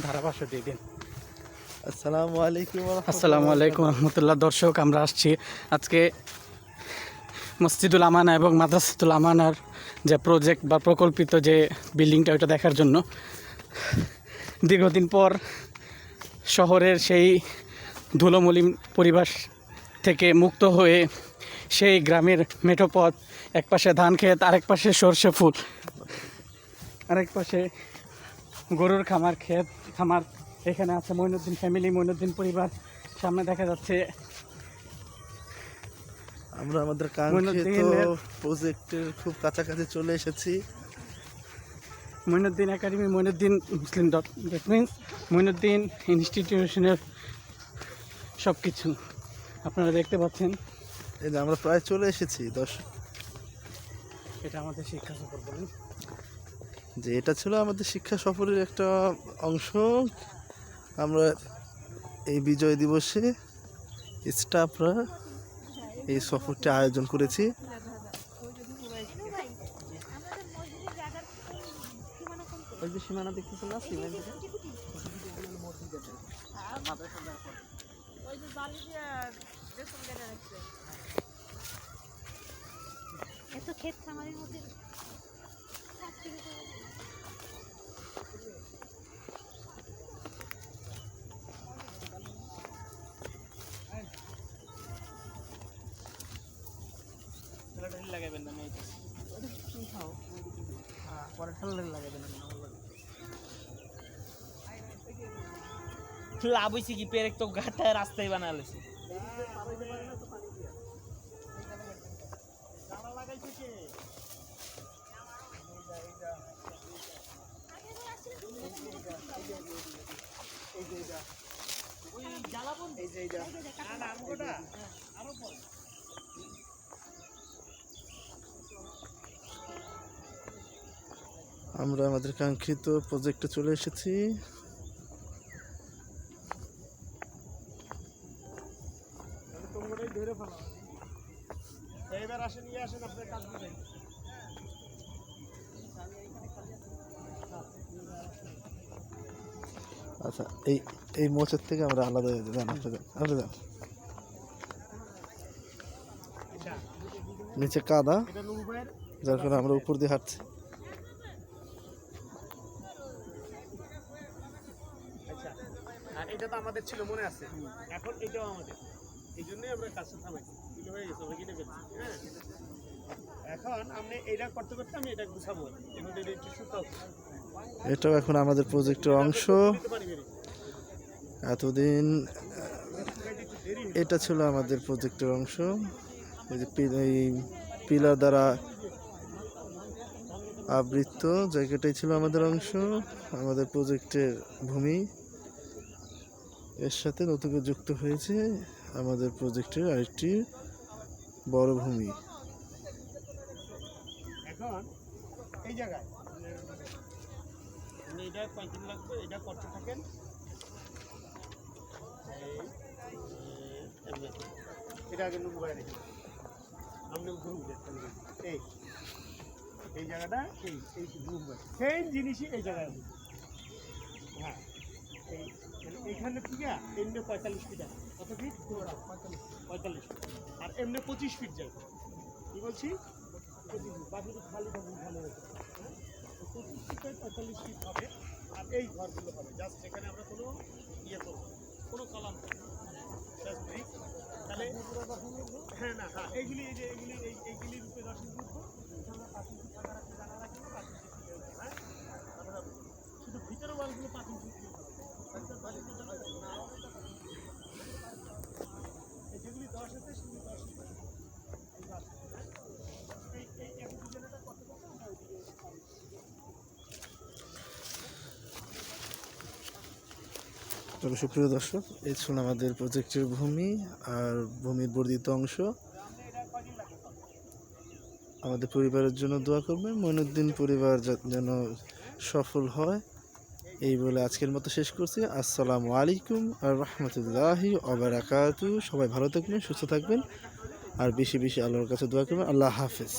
ধারাভাষ্য দিয়ে দিন। আসসালামু আলাইকুম রহমতুল্লাহ। দর্শক, আমরা আসছি আজকে মসজিদুল আমানা এবং মাদ্রাসাতুল আমানার যে প্রজেক্ট বা প্রকল্পিত যে বিল্ডিংটা ওইটা দেখার জন্য। দীর্ঘদিন পর শহরের সেই ধুলোমলিন পরিবেশ থেকে মুক্ত হয়ে সেই গ্রামের মেঠো পথ, এক পাশে ধান ক্ষেত, আরেক পাশে সর্ষে ফুল, আরেক পাশে গরুর খামার। এখানে আছে মঈনুদ্দিন ফ্যামিলি, মঈনুদ্দিন পরিবার। সামনে দেখা যাচ্ছে আমরা আমাদের কাঙ্ক্ষিত প্রজেক্টের খুব কাছাকাছি চলে এসেছি। Moinuddin academy, Moinuddin Muslim that means Moinuddin ইনস্টিটিউশনের সব কিছু আপনারা দেখতে পাচ্ছেন। এই যে আমরা প্রায় চলে এসেছি দর্শক। এটা আমাদের শিক্ষা সফর বলেন যে এটা ছিল আমাদের শিক্ষা সফরের একটা অংশ। আমরা এই বিজয় দিবসে স্টাফরা এই সফরটি আয়োজন করেছি। সীমানা দেখতেছেন না, এত ক্ষেত খামারের মধ্যে লাগাবেন না, পরে ঠান্ডা লাগাবেন না। লাভ হয়েছে কি, পেরেক তো ঘাটায় রাস্তায় বানালেছে। আমরা আমাদের কাঙ্ক্ষিত প্রজেক্টে চলে এসেছি। আচ্ছা, এই মোচের থেকে আমরা আলাদা হয়ে যান। আপনি যান। নিচে কাদা, যার কারণে আমরা উপর দিয়ে হাঁটছি। এটা তো আমাদের ছিল, মনে আছে। এখন এটাও আমাদের, এই জন্যই আমরা কাজটা থামাইছি। হয়ে গেছে, আমরা কিনে ফেলছি। হ্যাঁ, এখন আমি এটা করতে করতে আমি এটা গুছাবো। এটাও এখন আমাদের প্রজেক্টের অংশ। এতদিন এটা ছিল আমাদের প্রজেক্টের অংশ। এই যে এই পিলার দ্বারা আবৃত জায়গাটাই ছিল আমাদের অংশ, আমাদের প্রজেক্টের ভূমি। এর সাথে নতুন যুক্ত হয়েছে আমাদের প্রজেক্টের আরেকটি বড় ভূমি। এখন এই জায়গায় এটা কয়দিন লাগবে, এটা করতে থাকেন। এটা আগে নুন বাইরে রেখে আপনি ঘুরুন দেখতেন। এই জায়গাটা এই ঘুরুন সেম জিনিসই এই জায়গায়। হ্যাঁ, এইখানে থেকে এমনি 45 ফিট আছে। কত ফিট? 45 ফিট। আর এমনি 25 ফিট যায়। কি বলছি? বাকি খালি ভালো হয়েছে। 25 ফিট 45 ফিট হবে। আর এই ঘরগুলো হবে জাস্ট এখানে আমরা কোনো ইয়ে করবো, কোনো কলাম তাহলে। হ্যাঁ না, হ্যাঁ, এইগুলি এই যে এইগুলি রূপে দর্শন করবো। হ্যাঁ, শুধু ভিতরে ওয়ালগুলো 5 ইঞ্চি যেগুলি 10 আছে সেগুলি 10 তবে সুপ্রিয় দর্শক, এই ছিল আমাদের প্রজেক্টের ভূমি আর ভূমির বর্ধিত অংশ। আমাদের পরিবারের জন্য দোয়া করবেন, মঈনুদ্দিন পরিবার যেন সফল হয়। এই বলে আজকের মতো শেষ করছি। আসসালামু আলাইকুম আর রহমতুল্লাহি ওয়া বারাকাতুহু। সবাই ভালো থাকবেন, সুস্থ থাকবেন, আর বেশি বেশি আল্লাহর কাছে দোয়া করবেন। আল্লাহ হাফেজ।